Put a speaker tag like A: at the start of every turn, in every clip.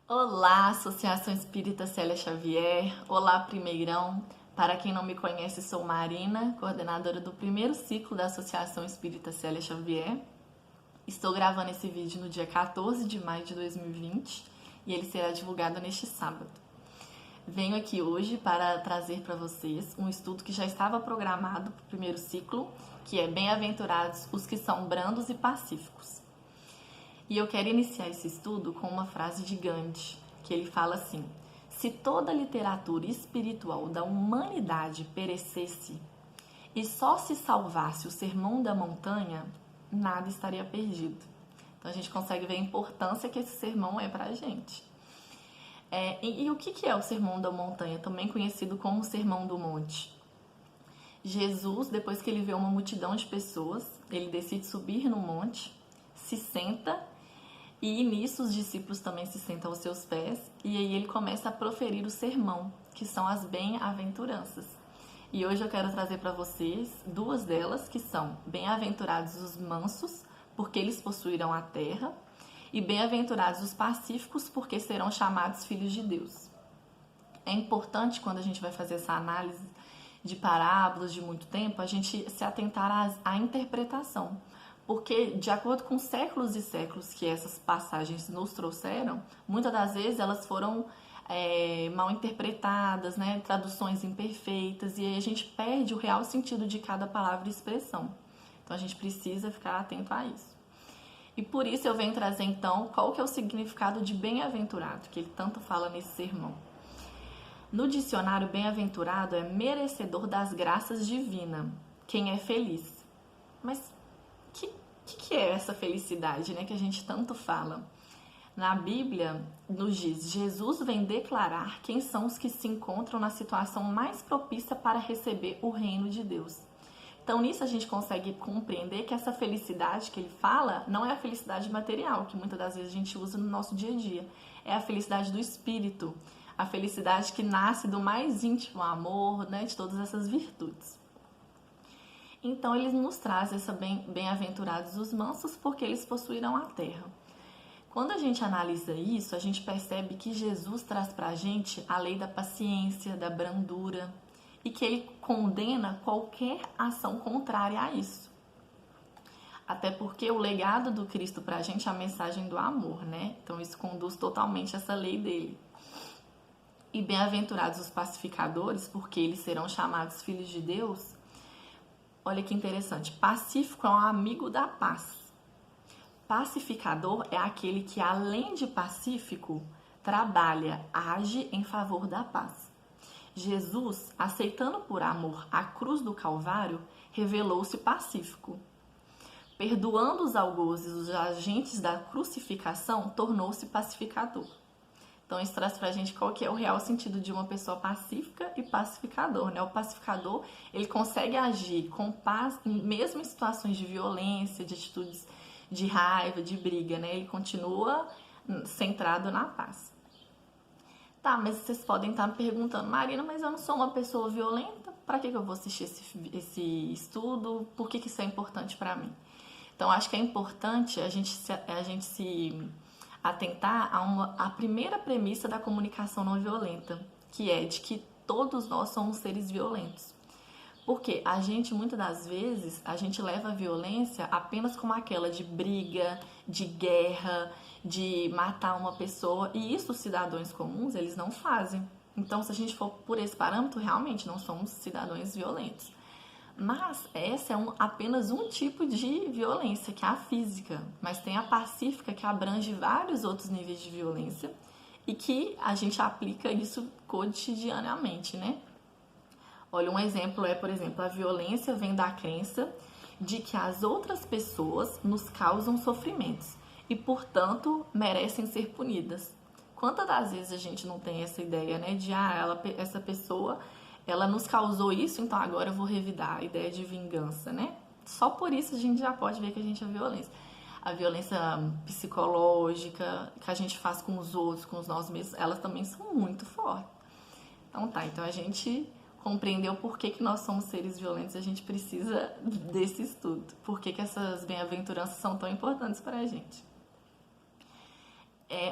A: Olá, Associação Espírita Célia Xavier. Olá, primeirão. Para quem não me conhece, sou Marina, coordenadora do primeiro ciclo da Associação Espírita Célia Xavier. Estou gravando esse vídeo no dia 14 de maio de 2020 e ele será divulgado neste sábado. Venho aqui hoje para trazer para vocês um estudo que já estava programado para o primeiro ciclo, que é Bem-aventurados os que são brandos e pacíficos. E eu quero iniciar esse estudo com uma frase de Gandhi, que ele fala assim: se toda a literatura espiritual da humanidade perecesse e só se salvasse o Sermão da Montanha, nada estaria perdido. Então a gente consegue ver a importância que esse sermão é para a gente. E o que é o Sermão da Montanha, também conhecido como Sermão do Monte? Jesus, depois que ele vê uma multidão de pessoas, ele decide subir no monte, se senta. E nisso os discípulos também se sentam aos seus pés e aí ele começa a proferir o sermão, que são as bem-aventuranças. E hoje eu quero trazer para vocês duas delas, que são bem-aventurados os mansos, porque eles possuirão a terra, e bem-aventurados os pacíficos, porque serão chamados filhos de Deus. É importante, quando a gente vai fazer essa análise de parábolas de muito tempo, a gente se atentar à interpretação. Porque, de acordo com séculos e séculos que essas passagens nos trouxeram, muitas das vezes elas foram mal interpretadas, né? Traduções imperfeitas, e aí a gente perde o real sentido de cada palavra e expressão. Então a gente precisa ficar atento a isso. E por isso eu venho trazer então qual que é o significado de bem-aventurado, que ele tanto fala nesse sermão. No dicionário, bem-aventurado é merecedor das graças divinas, quem é feliz. Mas que é essa felicidade, né, que a gente tanto fala? Na Bíblia nos diz: Jesus vem declarar quem são os que se encontram na situação mais propícia para receber o reino de Deus. Então nisso a gente consegue compreender que essa felicidade que ele fala não é a felicidade material, que muitas das vezes a gente usa no nosso dia a dia. É a felicidade do espírito, a felicidade que nasce do mais íntimo amor, né, de todas essas virtudes. Então ele nos traz essa bem-aventurados os mansos, porque eles possuirão a terra. Quando a gente analisa isso, a gente percebe que Jesus traz para a gente a lei da paciência, da brandura, e que ele condena qualquer ação contrária a isso. Até porque o legado do Cristo para a gente é a mensagem do amor, né? Então isso conduz totalmente essa lei dele. E bem-aventurados os pacificadores, porque eles serão chamados filhos de Deus. Olha que interessante, pacífico é um amigo da paz. Pacificador é aquele que, além de pacífico, trabalha, age em favor da paz. Jesus, aceitando por amor a cruz do Calvário, revelou-se pacífico. Perdoando os algozes, os agentes da crucificação, tornou-se pacificador. Então isso traz pra gente qual que é o real sentido de uma pessoa pacífica e pacificador, né? O pacificador, ele consegue agir com paz, mesmo em situações de violência, de atitudes de raiva, de briga, né? Ele continua centrado na paz. Tá, mas vocês podem estar me perguntando: Marina, mas eu não sou uma pessoa violenta? Pra que eu vou assistir esse estudo? Por que isso é importante pra mim? Então acho que é importante a gente se atentar a primeira premissa da comunicação não violenta, que é de que todos nós somos seres violentos. Porque a gente, muitas das vezes, a gente leva a violência apenas como aquela de briga, de guerra, de matar uma pessoa, e isso os cidadãos comuns, eles não fazem. Então, se a gente for por esse parâmetro, realmente não somos cidadãos violentos. Mas essa é apenas um tipo de violência, que é a física. Mas tem a pacífica, que abrange vários outros níveis de violência e que a gente aplica isso cotidianamente, né? Olha, um exemplo é, por exemplo, a violência vem da crença de que as outras pessoas nos causam sofrimentos e, portanto, merecem ser punidas. Quantas das vezes a gente não tem essa ideia, né, de essa pessoa, ela nos causou isso, então agora eu vou revidar, a ideia de vingança, né? Só por isso a gente já pode ver que a gente é violência. A violência psicológica que a gente faz com os outros, com os nós mesmos, elas também são muito fortes. Então tá, então a gente compreendeu por que nós somos seres violentos, a gente precisa desse estudo. Por que essas bem-aventuranças são tão importantes para a gente.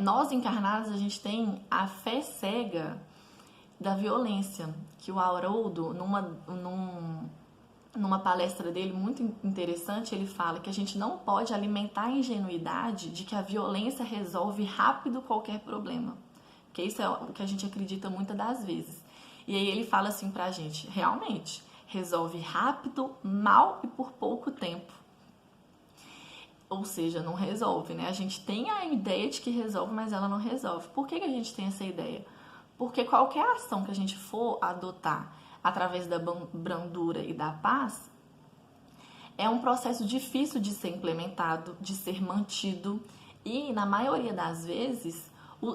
A: Nós encarnados, a gente tem a fé cega da violência, que o Haroldo, numa palestra dele muito interessante, ele fala que a gente não pode alimentar a ingenuidade de que a violência resolve rápido qualquer problema, porque isso é o que a gente acredita muitas das vezes. E aí ele fala assim pra gente, realmente, resolve rápido, mal e por pouco tempo. Ou seja, não resolve, né? A gente tem a ideia de que resolve, mas ela não resolve. Por que a gente tem essa ideia? Porque qualquer ação que a gente for adotar através da brandura e da paz é um processo difícil de ser implementado, de ser mantido e, na maioria das vezes,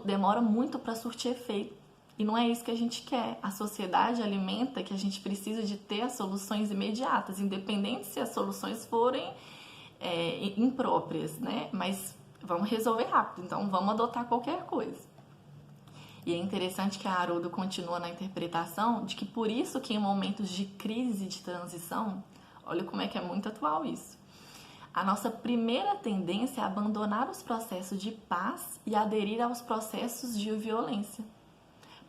A: demora muito para surtir efeito. E não é isso que a gente quer. A sociedade alimenta que a gente precisa de ter as soluções imediatas, independente se as soluções forem impróprias, né? Mas vamos resolver rápido, então vamos adotar qualquer coisa. E é interessante que a Haroldo continua na interpretação de que por isso que em momentos de crise de transição, olha como é que é muito atual isso, a nossa primeira tendência é abandonar os processos de paz e aderir aos processos de violência.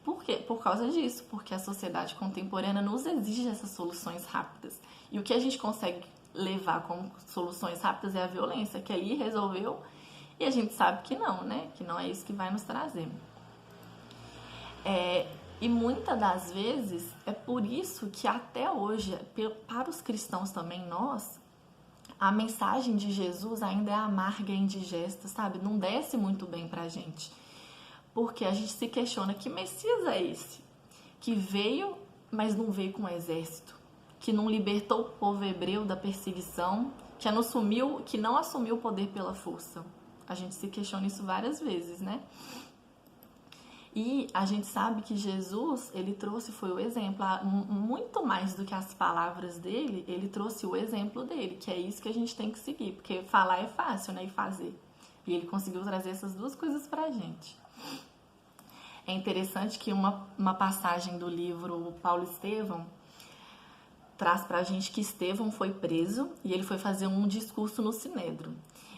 A: Por quê? Por causa disso, porque a sociedade contemporânea nos exige essas soluções rápidas. E o que a gente consegue levar como soluções rápidas é a violência, que ali resolveu e a gente sabe que não, né? Que não é isso que vai nos trazer. E muitas das vezes é por isso que até hoje, para os cristãos também, nós, a mensagem de Jesus ainda é amarga e indigesta, sabe? Não desce muito bem pra gente. Porque a gente se questiona, que Messias é esse? Que veio, mas não veio com um exército. Que não libertou o povo hebreu da perseguição, que não assumiu o poder pela força. A gente se questiona isso várias vezes, né? E a gente sabe que Jesus, ele foi o exemplo, muito mais do que as palavras dele, ele trouxe o exemplo dele, que é isso que a gente tem que seguir, porque falar é fácil, né? E fazer. E ele conseguiu trazer essas duas coisas pra gente. É interessante que uma passagem do livro Paulo Estevão traz pra gente que Estevão foi preso e ele foi fazer um discurso no Sinédrio.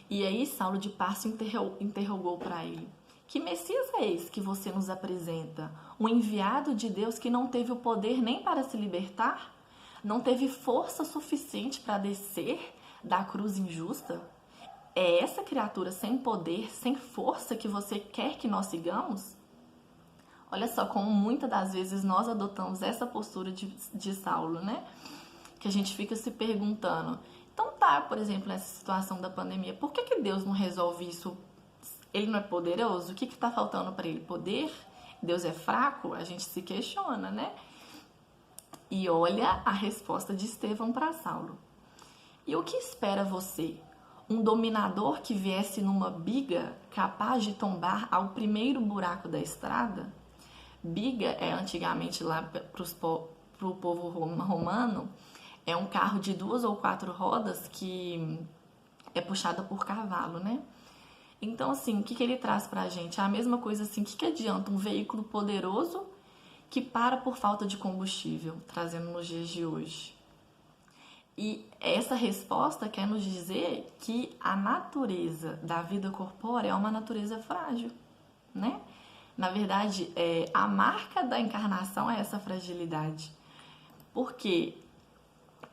A: E aí Saulo de Tarso interrogou para ele: que Messias é esse que você nos apresenta? Um enviado de Deus que não teve o poder nem para se libertar? Não teve força suficiente para descer da cruz injusta? É essa criatura sem poder, sem força que você quer que nós sigamos? Olha só como muitas das vezes nós adotamos essa postura de Saulo, né? Que a gente fica se perguntando, então tá, por exemplo, nessa situação da pandemia, por que Deus não resolve isso? Ele não é poderoso? O que tá faltando para ele? Poder? Deus é fraco? A gente se questiona, né? E olha a resposta de Estevão para Saulo. E o que espera você? Um dominador que viesse numa biga capaz de tombar ao primeiro buraco da estrada? Biga antigamente lá para o povo romano, é um carro de 2 ou 4 rodas que é puxado por cavalo, né? Então, assim, o que ele traz pra gente? É a mesma coisa assim, o que adianta um veículo poderoso que para por falta de combustível, trazendo nos dias de hoje? E essa resposta quer nos dizer que a natureza da vida corpórea é uma natureza frágil, né? Na verdade, a marca da encarnação é essa fragilidade. Porque,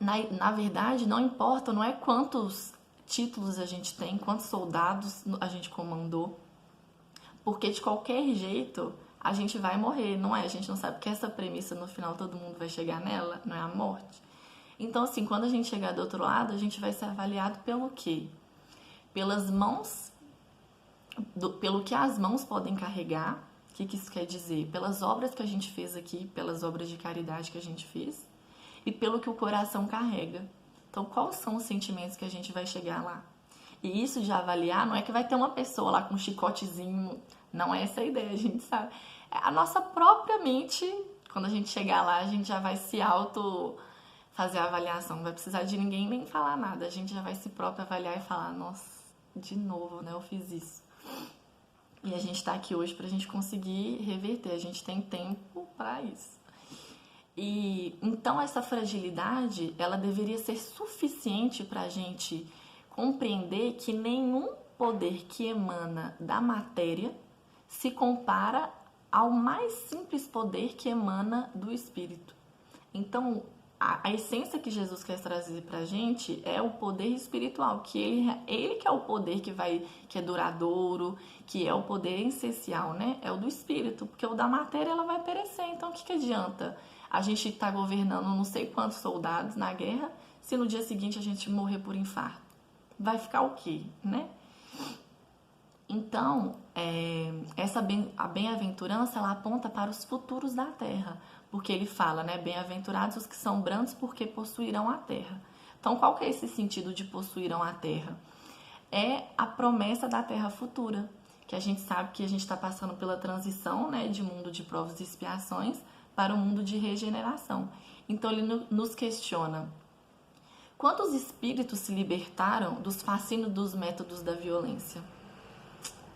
A: na verdade, não importa, não é quantos títulos a gente tem, quantos soldados a gente comandou. Porque, de qualquer jeito, a gente vai morrer, não é? A gente não sabe que essa premissa, no final, todo mundo vai chegar nela, não é a morte. Então, assim, quando a gente chegar do outro lado, a gente vai ser avaliado pelo quê? Pelas mãos, pelo que as mãos podem carregar. O que isso quer dizer? Pelas obras que a gente fez aqui, pelas obras de caridade que a gente fez e pelo que o coração carrega. Então, quais são os sentimentos que a gente vai chegar lá? E isso de avaliar não é que vai ter uma pessoa lá com um chicotezinho, não é essa a ideia, a gente sabe. É a nossa própria mente, quando a gente chegar lá, a gente já vai se fazer a avaliação, não vai precisar de ninguém nem falar nada, a gente já vai se próprio avaliar e falar, nossa, de novo, né, eu fiz isso. E a gente está aqui hoje para a gente conseguir reverter, a gente tem tempo para isso. E então essa fragilidade, ela deveria ser suficiente para a gente compreender que nenhum poder que emana da matéria se compara ao mais simples poder que emana do Espírito. Então, a essência que Jesus quer trazer pra gente é o poder espiritual, que ele que é o poder que é duradouro, que é o poder essencial, né? É o do Espírito, porque o da matéria ela vai perecer. Então, o que adianta a gente estar governando não sei quantos soldados na guerra se no dia seguinte a gente morrer por infarto? Vai ficar o quê, né? Então, a bem-aventurança, ela aponta para os futuros da terra, porque ele fala, né, bem-aventurados os que são brandos porque possuirão a terra. Então, qual que é esse sentido de possuirão a terra? É a promessa da terra futura, que a gente sabe que a gente está passando pela transição, né, de mundo de provas e expiações para o mundo de regeneração. Então, ele nos questiona: quantos espíritos se libertaram dos fascínios dos métodos da violência?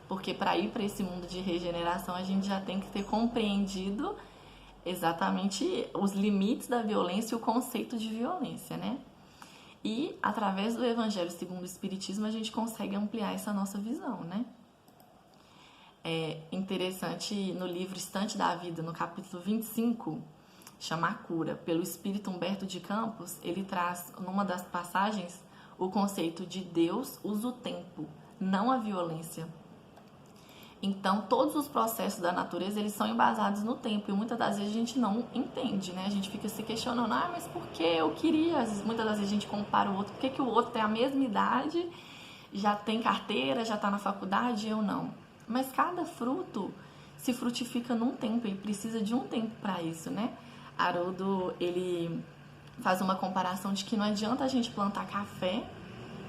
A: Porque para ir para esse mundo de regeneração, a gente já tem que ter compreendido exatamente os limites da violência e o conceito de violência, né? E através do Evangelho segundo o Espiritismo, a gente consegue ampliar essa nossa visão, né? É interessante, no livro Estante da Vida, no capítulo 25, chama A Cura, pelo Espírito Humberto de Campos, ele traz, numa das passagens, o conceito de Deus usa o tempo, não a violência. Então, todos os processos da natureza, eles são embasados no tempo. E muitas das vezes a gente não entende, né? A gente fica se questionando, mas por que eu queria? Muitas das vezes a gente compara o outro. Por que o outro tem a mesma idade, já tem carteira, já está na faculdade e eu não? Mas cada fruto se frutifica num tempo. Ele precisa de um tempo para isso, né? Haroldo, ele faz uma comparação de que não adianta a gente plantar café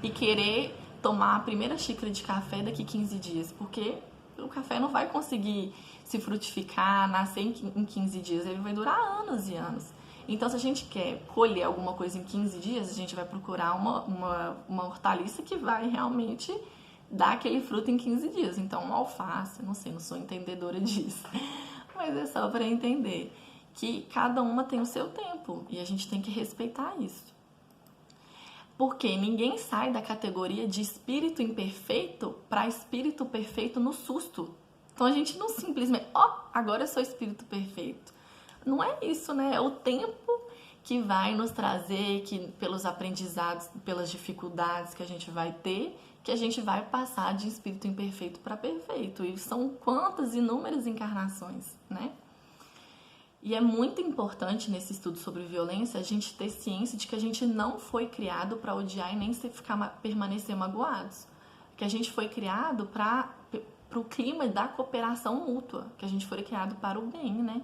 A: e querer tomar a primeira xícara de café daqui 15 dias, porque o café não vai conseguir se frutificar, nascer em 15 dias, ele vai durar anos e anos. Então, se a gente quer colher alguma coisa em 15 dias, a gente vai procurar uma hortaliça que vai realmente dar aquele fruto em 15 dias. Então, uma alface, não sei, não sou entendedora disso, mas é só para entender que cada uma tem o seu tempo e a gente tem que respeitar isso. Porque ninguém sai da categoria de espírito imperfeito para espírito perfeito no susto. Então a gente não simplesmente, agora eu sou espírito perfeito. Não é isso, né? É o tempo que vai nos trazer, que pelos aprendizados, pelas dificuldades que a gente vai ter, que a gente vai passar de espírito imperfeito para perfeito. E são quantas inúmeras encarnações, né? E é muito importante nesse estudo sobre violência a gente ter ciência de que a gente não foi criado para odiar e nem permanecer magoados. Que a gente foi criado para o clima da cooperação mútua, que a gente foi criado para o bem, né?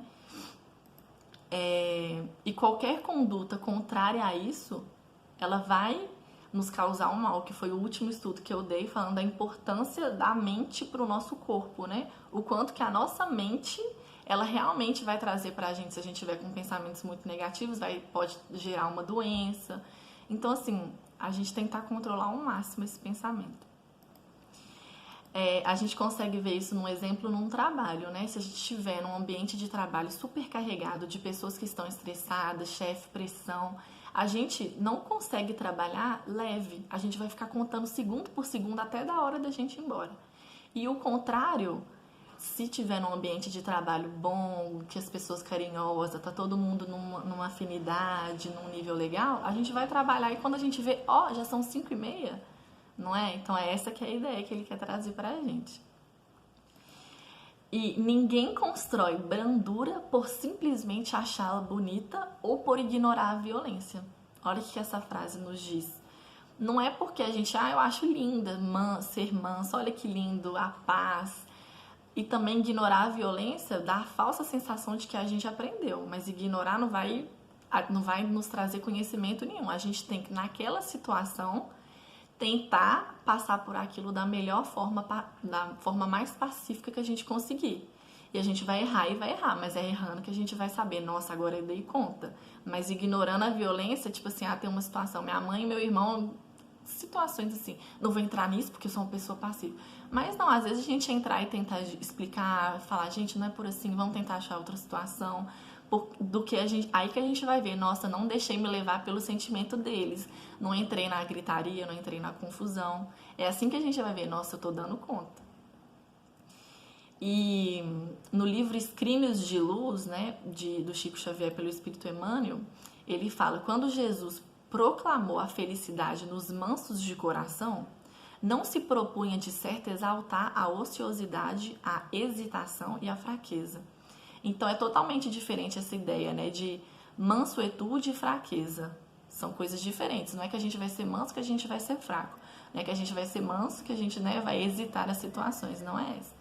A: E qualquer conduta contrária a isso, ela vai nos causar um mal, que foi o último estudo que eu dei falando da importância da mente para o nosso corpo, né? O quanto que a nossa mente, ela realmente vai trazer pra gente, se a gente tiver com pensamentos muito negativos, pode gerar uma doença. Então, assim, a gente tentar controlar ao máximo esse pensamento. A gente consegue ver isso num exemplo num trabalho, né? Se a gente estiver num ambiente de trabalho supercarregado de pessoas que estão estressadas, chefe, pressão, a gente não consegue trabalhar leve. A gente vai ficar contando segundo por segundo até da hora da gente ir embora. E o contrário, se tiver num ambiente de trabalho bom, que as pessoas carinhosas, tá todo mundo numa afinidade, num nível legal, a gente vai trabalhar e quando a gente vê, já são 5h30, não é? Então é essa que é a ideia que ele quer trazer pra gente. E ninguém constrói brandura por simplesmente achá-la bonita ou por ignorar a violência. Olha o que essa frase nos diz. Não é porque a gente, eu acho linda ser mansa, olha que lindo, a paz. E também ignorar a violência dá a falsa sensação de que a gente aprendeu. Mas ignorar não vai nos trazer conhecimento nenhum. A gente tem que, naquela situação, tentar passar por aquilo da melhor forma, da forma mais pacífica que a gente conseguir. E a gente vai errar, mas é errando que a gente vai saber, nossa, agora eu dei conta. Mas ignorando a violência, tipo assim, tem uma situação, minha mãe e meu irmão, situações assim, não vou entrar nisso porque eu sou uma pessoa passiva. Mas não, às vezes a gente entrar e tentar explicar, falar, gente, não é por assim, vamos tentar achar outra situação. do que a gente, aí que a gente vai ver, nossa, não deixei me levar pelo sentimento deles, não entrei na gritaria, não entrei na confusão. É assim que a gente vai ver, nossa, eu tô dando conta. E no livro Escrínios de Luz, né, do Chico Xavier pelo Espírito Emmanuel, ele fala: quando Jesus proclamou a felicidade nos mansos de coração, não se propunha de certo exaltar a ociosidade, a hesitação e a fraqueza. Então é totalmente diferente essa ideia, né, de mansuetude e fraqueza. São coisas diferentes. Não é que a gente vai ser manso que a gente vai ser fraco. Não é que a gente vai ser manso que a gente, né, vai hesitar nas situações. Não é essa.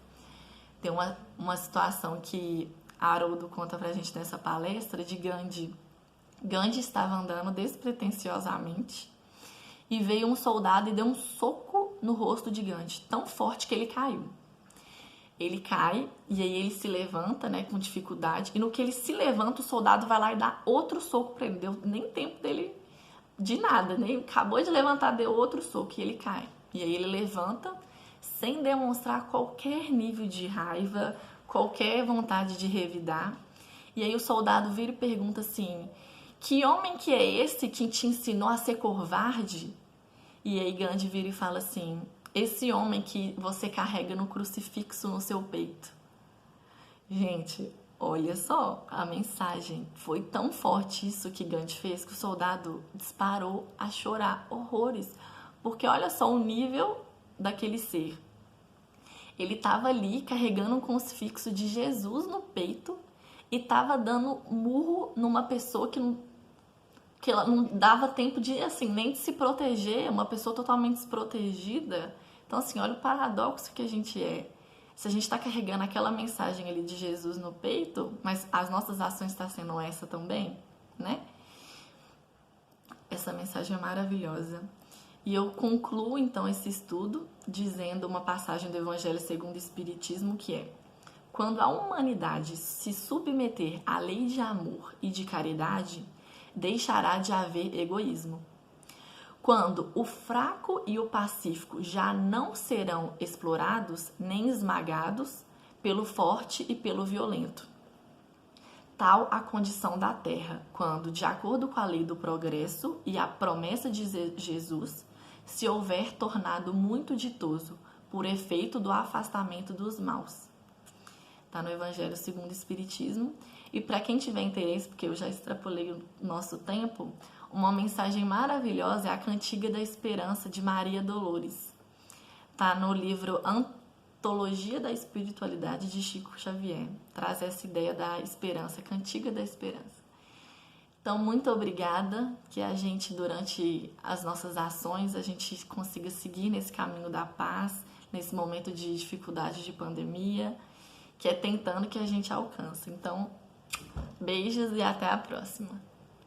A: Tem uma situação que Haroldo conta pra gente nessa palestra de Gandhi. Gandhi estava andando despretensiosamente e veio um soldado e deu um soco no rosto de Gandhi, tão forte que ele caiu. Ele cai e aí ele se levanta, né, com dificuldade, e no que ele se levanta, o soldado vai lá e dá outro soco pra ele. Deu nem tempo dele de nada, né? Acabou de levantar, deu outro soco e ele cai. E aí ele levanta sem demonstrar qualquer nível de raiva, qualquer vontade de revidar. E aí o soldado vira e pergunta assim: que homem que é esse que te ensinou a ser covarde? E aí Gandhi vira e fala assim: esse homem que você carrega no crucifixo no seu peito. Gente, olha só a mensagem. Foi tão forte isso que Gandhi fez que o soldado disparou a chorar horrores. Porque olha só o nível daquele ser. Ele estava ali carregando um crucifixo de Jesus no peito e estava dando murro numa pessoa que ela não dava tempo de, assim, nem de se proteger, uma pessoa totalmente desprotegida. Então, assim, olha o paradoxo que a gente é. Se a gente está carregando aquela mensagem ali de Jesus no peito, mas as nossas ações estão sendo essa também, né? Essa mensagem é maravilhosa. E eu concluo, então, esse estudo dizendo uma passagem do Evangelho segundo o Espiritismo, que é: quando a humanidade se submeter à lei de amor e de caridade, deixará de haver egoísmo. Quando o fraco e o pacífico já não serão explorados nem esmagados pelo forte e pelo violento. Tal a condição da terra, quando, de acordo com a lei do progresso e a promessa de Jesus, se houver tornado muito ditoso por efeito do afastamento dos maus. Está no Evangelho segundo o Espiritismo. E para quem tiver interesse, porque eu já extrapolei o nosso tempo, uma mensagem maravilhosa é a Cantiga da Esperança, de Maria Dolores. Está no livro Antologia da Espiritualidade, de Chico Xavier. Traz essa ideia da esperança, Cantiga da Esperança. Então, muito obrigada, que a gente, durante as nossas ações, a gente consiga seguir nesse caminho da paz, nesse momento de dificuldade de pandemia, que é tentando que a gente alcance. Então, beijos e até a próxima.